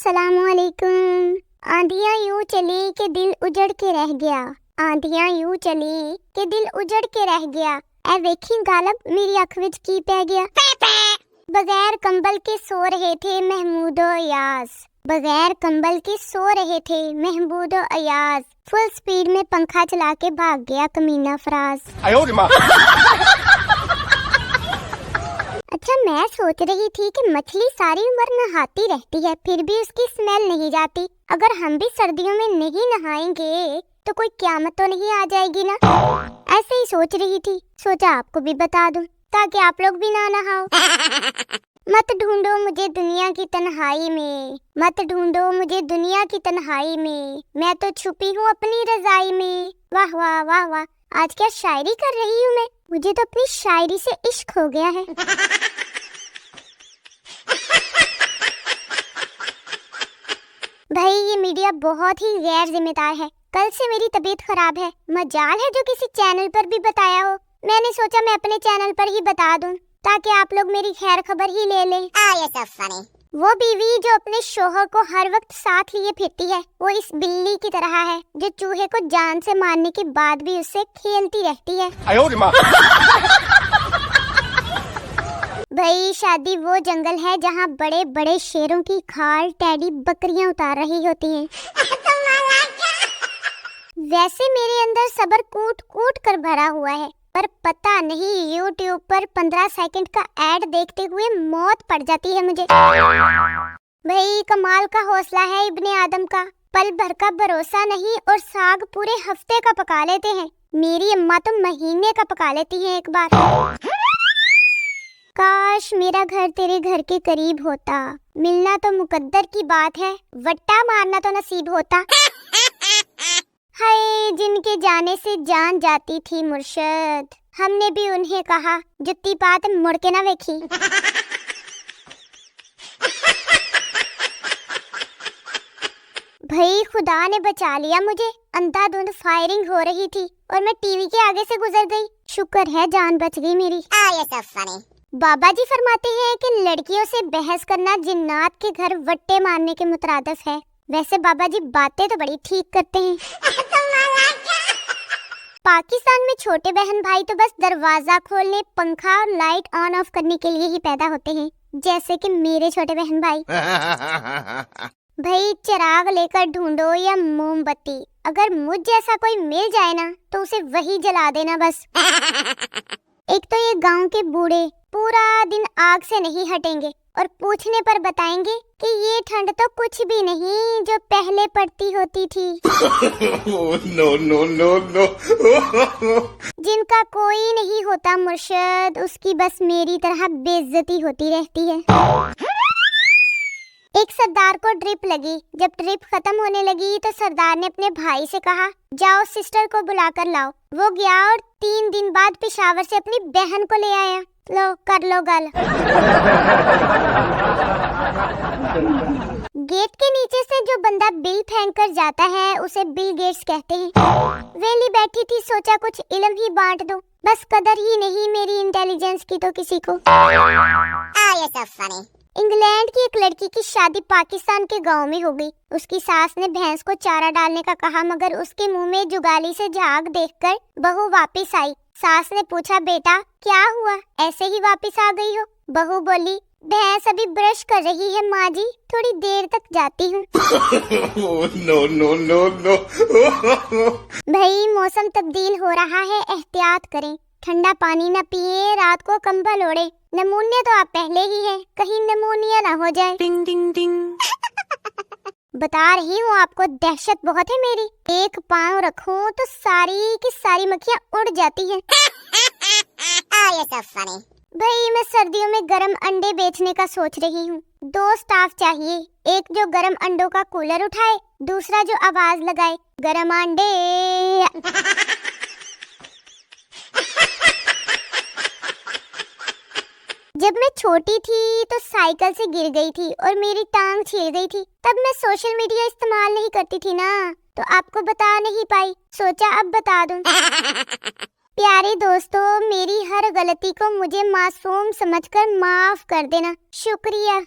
अस्सलाम वालेकुम। आंधियां यूं चली कि दिल उजड़ के रह गया, आंधियां यूं चली कि दिल उजड़ के रह गया। ऐ वेखी गालब मेरी अख विच की पै गया। बगैर कंबल के सो रहे थे महमूदो अयाज, बगैर कंबल के सो रहे थे महमूदो अयाज। फुल स्पीड में पंखा चला के भाग गया कमीना फराज। अच्छा, मैं सोच रही थी कि मछली सारी उम्र नहाती रहती है फिर भी उसकी स्मेल नहीं जाती। अगर हम भी सर्दियों में नहीं नहाएंगे तो कोई क़यामत तो नहीं आ जाएगी ना। ऐसे ही सोच रही थी, सोचा आपको भी बता दूं ताकि आप लोग भी ना नहाओ। मत ढूंढो मुझे दुनिया की तन्हाई में, मत ढूंढो मुझे दुनिया की तन्हाई में, मैं तो छुपी हूँ अपनी रजाई में। वाह वाह वाह वाह, आज क्या शायरी कर रही हूँ मैं, मुझे तो अपनी शायरी से इश्क हो गया है। भाई ये मीडिया बहुत ही गैर जिम्मेदार है। कल से मेरी तबीयत खराब है, मजाल है जो किसी चैनल पर भी बताया हो। मैंने सोचा मैं अपने चैनल पर ही बता दूं ताकि आप लोग मेरी खैर खबर ही ले लें। वो बीवी जो अपने शोहर को हर वक्त साथ लिए फिरती है वो इस बिल्ली की तरह है जो चूहे को जान से मारने के बाद भी उससे खेलती रहती है। भाई शादी वो जंगल है जहाँ बड़े बड़े शेरों की खाल टेडी बकरियां उतार रही होती हैं। वैसे मेरे अंदर सब्र कूट कूट कर भरा हुआ है, पर पता नहीं YouTube पर 15 सेकंड का ऐड देखते हुए मौत पड़ जाती है मुझे। भाई कमाल का हौसला है इब्ने आदम का, पल भर का भरोसा नहीं और साग पूरे हफ्ते का पका लेते हैं। मेरी अम्मा तो महीने का पका लेती है एक बार। काश मेरा घर तेरे घर के करीब होता, मिलना तो मुकद्दर की बात है, वट्टा मारना तो नसीब होता। हाय जिनके जाने से जान जाती थी मुर्शद, हमने भी उन्हें कहा जुत्ती पात मुड़ के ना वेखी। भाई खुदा ने बचा लिया मुझे, अंधाधुंध फायरिंग हो रही थी और मैं टीवी के आगे से गुजर गई। शुक्र है जान बच गई मेरी। बाबा जी फरमाते हैं कि लड़कियों से बहस करना जिन्नात के घर वट्टे मारने के मुतरादिफ है। वैसे बाबा जी बातें तो बड़ी ठीक करते हैं। पाकिस्तान में छोटे बहन भाई तो बस दरवाजा खोलने, पंखा और लाइट ऑन ऑफ करने के लिए ही पैदा होते हैं, जैसे कि मेरे छोटे बहन भाई। भाई चिराग लेकर ढूंढो या मोमबत्ती, अगर मुझ जैसा कोई मिल जाए ना तो उसे वही जला देना बस। एक तो ये गांव के बूढ़े पूरा दिन आग से नहीं हटेंगे और पूछने पर बताएंगे कि ये ठंड तो कुछ भी नहीं जो पहले पड़ती होती थी। No no no no. जिनका कोई नहीं होता मुर्शद, उसकी बस मेरी तरह बेइज्जती होती रहती है। एक सरदार को ड्रिप लगी, जब ड्रिप खत्म होने लगी तो सरदार ने अपने भाई से कहा जाओ सिस्टर को बुला कर लाओ। वो गया और 3 दिन बाद पेशावर से अपनी बहन को ले आया। लो कर लो गल। गेट के नीचे से जो बंदा बिल फेंक कर जाता है उसे बिल गेट्स कहते हैं। वेली बैठी थी, सोचा कुछ इल्म ही बांट दो, बस कदर ही नहीं मेरी इंटेलिजेंस की तो किसी को। इंग्लैंड की एक लड़की की शादी पाकिस्तान के गांव में हो गई। उसकी सास ने भैंस को चारा डालने का कहा मगर उसके मुंह में जुगाली से झाग देखकर बहू वापस आई। सास ने पूछा बेटा क्या हुआ, ऐसे ही वापस आ गई हो? बहू बोली भैंस अभी ब्रश कर रही है माँ जी, थोड़ी देर तक जाती हूँ। No no no no. भाई मौसम तब्दील हो रहा है, एहतियात करें, ठंडा पानी न पिए, रात को कंबल ओढ़े। नमूने तो आप पहले ही हैं, कहीं नमूनिया ना हो जाए। टिंग टिंग टिंग। बता रही हूँ आपको, दहशत बहुत है मेरी, एक पाँव रखूं तो सारी की सारी मक्खियाँ उड़ जाती हैं। भाई मैं सर्दियों में गरम अंडे बेचने का सोच रही हूँ। 2 स्टाफ चाहिए, एक जो गरम अंडों का कूलर उठाए, दूसरा जो आवाज लगाए गरम अंडे। जब मैं छोटी थी तो साइकिल से गिर गई थी और मेरी टांग छिल गई थी। तब मैं सोशल मीडिया इस्तेमाल नहीं करती थी ना, तो आपको बता नहीं पाई, सोचा अब बता दूं। प्यारे दोस्तों, मेरी हर गलती को मुझे मासूम समझकर माफ कर देना, शुक्रिया।